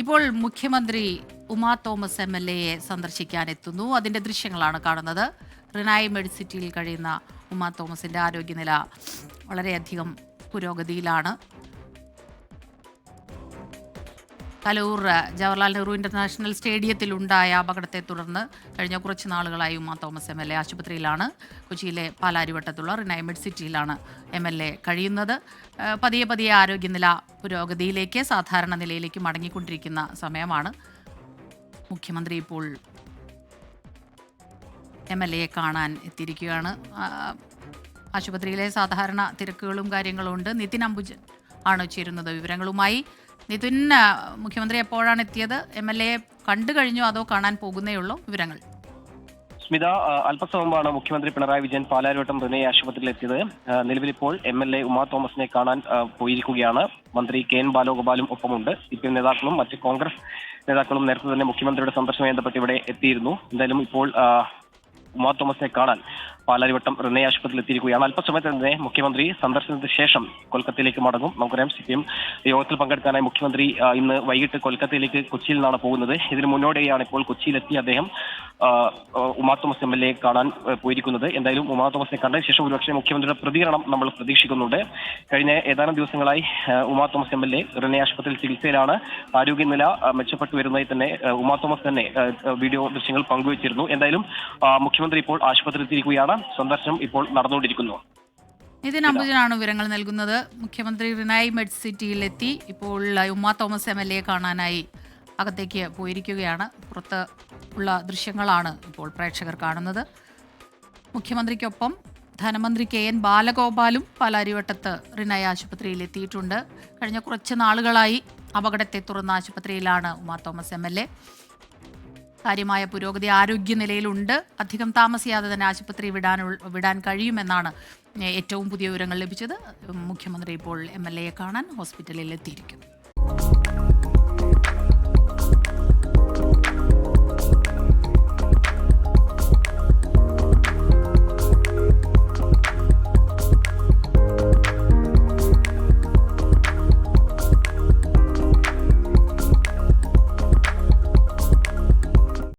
ഇപ്പോൾ മുഖ്യമന്ത്രി Uma Thomas MLA സന്ദർശിക്കാൻ എത്തുന്നു. അതിന്റെ ദൃശ്യങ്ങളാണ് കാണുന്നത്. റിനായി മെഡിസിറ്റിയിൽ കഴിയുന്ന ഉമാ തോമസിന്റെ ആരോഗ്യനില വളരെയധികം പുരോഗതിയിലാണ്. കലൂർ ജവഹർലാൽ നെഹ്റു ഇന്റർനാഷണൽ സ്റ്റേഡിയത്തിൽ ഉണ്ടായ അപകടത്തെ തുടർന്ന് കഴിഞ്ഞ കുറച്ച് നാളുകളായി ഉമാ തോമസ് MLA ആശുപത്രിയിലാണ്. കൊച്ചിയിലെ പാലാരിവട്ടത്തുള്ള റിനായി മെഡിസിറ്റിയിലാണ് MLA കഴിയുന്നത്. പതിയെ പതിയെ ആരോഗ്യനില പുരോഗതിയിലേക്ക് സാധാരണ നിലയിലേക്ക് മടങ്ങിക്കൊണ്ടിരിക്കുന്ന സമയമാണ്. മുഖ്യമന്ത്രി ഇപ്പോൾ MLA കാണാൻ എത്തിയിരിക്കുകയാണ്. ആശുപത്രിയിലെ സാധാരണ തിരക്കുകളും കാര്യങ്ങളും ഉണ്ട്. നിതിൻ അംബുജൻ ആണ് ചേരുന്നത് വിവരങ്ങളുമായി. നിതിൻ, മുഖ്യമന്ത്രി എപ്പോഴാണ് എത്തിയത്? MLA കണ്ടു കഴിഞ്ഞോ അതോ കാണാൻ പോകുന്നേ ഉള്ളൂ? വിവരങ്ങൾ. സ്മിത, അല്പസമയം മുമ്പാണ് മുഖ്യമന്ത്രി പിണറായി വിജയൻ പാലാരിവട്ടം റിനൈ ആശുപത്രിയിൽ എത്തിയത്. നിലവിലിപ്പോൾ MLA ഉമാ തോമസിനെ കാണാൻ പോയിരിക്കുകയാണ്. മന്ത്രി KN ബാലഗോപാലും ഒപ്പമുണ്ട്. CPM നേതാക്കളും മറ്റ് കോൺഗ്രസ് നേതാക്കളും നേരത്തെ തന്നെ മുഖ്യമന്ത്രിയുടെ സന്ദർശനവുമായി ബന്ധപ്പെട്ട് ഇവിടെ എത്തിയിരുന്നു. എന്തായാലും ഇപ്പോൾ ഉമാ തോമസിനെ കാണാൻ പാലാരിവട്ടം റിനൈ ആശുപത്രിയിൽ എത്തിയിരിക്കുകയാണ്. അല്പസമയത്ത് തന്നെ മുഖ്യമന്ത്രി സന്ദർശനത്തിന് ശേഷം കൊൽക്കത്തയിലേക്ക് മടങ്ങും. നമുക്കറിയാം CPM യോഗത്തിൽ പങ്കെടുക്കാനായി മുഖ്യമന്ത്രി ഇന്ന് വൈകിട്ട് കൊൽക്കത്തയിലേക്ക് കൊച്ചിയിൽ നിന്നാണ് പോകുന്നത്. ഇതിന് മുന്നോടിയാണ് ഇപ്പോൾ കൊച്ചിയിലെത്തി അദ്ദേഹം ഉമാ തോമസ് MLA കാണാൻ പോയിരിക്കുന്നത്. എന്തായാലും ഉമാ തോമസിനെ കണ്ടതിന് ശേഷം ഒരുപക്ഷെ മുഖ്യമന്ത്രിയുടെ പ്രതികരണം നമ്മൾ പ്രതീക്ഷിക്കുന്നുണ്ട്. കഴിഞ്ഞ ഏതാനും ദിവസങ്ങളായി ഉമാ തോമസ് MLA റിനൈ ആശുപത്രിയിൽ ചികിത്സയിലാണ്. ആരോഗ്യനില മെച്ചപ്പെട്ടു വരുന്നതായി തന്നെ ഉമാ തോമസ് തന്നെ വീഡിയോ ദൃശ്യങ്ങൾ പങ്കുവച്ചിരുന്നു. എന്തായാലും മുഖ്യമന്ത്രി ഇപ്പോൾ ആശുപത്രിയിൽ എത്തിയിരിക്കുകയാണ്. സന്ദർശനം ഇപ്പോൾ നടന്നുകൊണ്ടിരിക്കുന്നു. നിതിൻ അംബുജനാണ് വിവരങ്ങൾ നൽകുന്നത്. മുഖ്യമന്ത്രി റിനായി മെഡിസിറ്റിയിൽ എത്തി ഇപ്പോൾ ഉമാ തോമസ് MLA കാണാനായി അകത്തേക്ക് പോയിരിക്കുകയാണ്. പുറത്ത് ഉള്ള ദൃശ്യങ്ങളാണ് ഇപ്പോൾ പ്രേക്ഷകർ കാണുന്നത്. മുഖ്യമന്ത്രിക്കൊപ്പം ധനമന്ത്രി KN ബാലഗോപാലും പാലാരിവട്ടത്ത് റിനായി ആശുപത്രിയിൽ എത്തിയിട്ടുണ്ട്. കഴിഞ്ഞ കുറച്ച് നാളുകളായി അപകടത്തെ തുടർന്ന് ആശുപത്രിയിലാണ് ഉമാ തോമസ് MLA. കാര്യമായ പുരോഗതി ആരോഗ്യനിലയിലുണ്ട്. അധികം താമസിയാതെ തന്നെ ആശുപത്രി വിടാൻ കഴിയുമെന്നാണ് ഏറ്റവും പുതിയ വിവരങ്ങൾ ലഭിച്ചത്. മുഖ്യമന്ത്രി ഇപ്പോൾ MLA കാണാൻ ഹോസ്പിറ്റലിൽ എത്തിയിരിക്കുന്നു.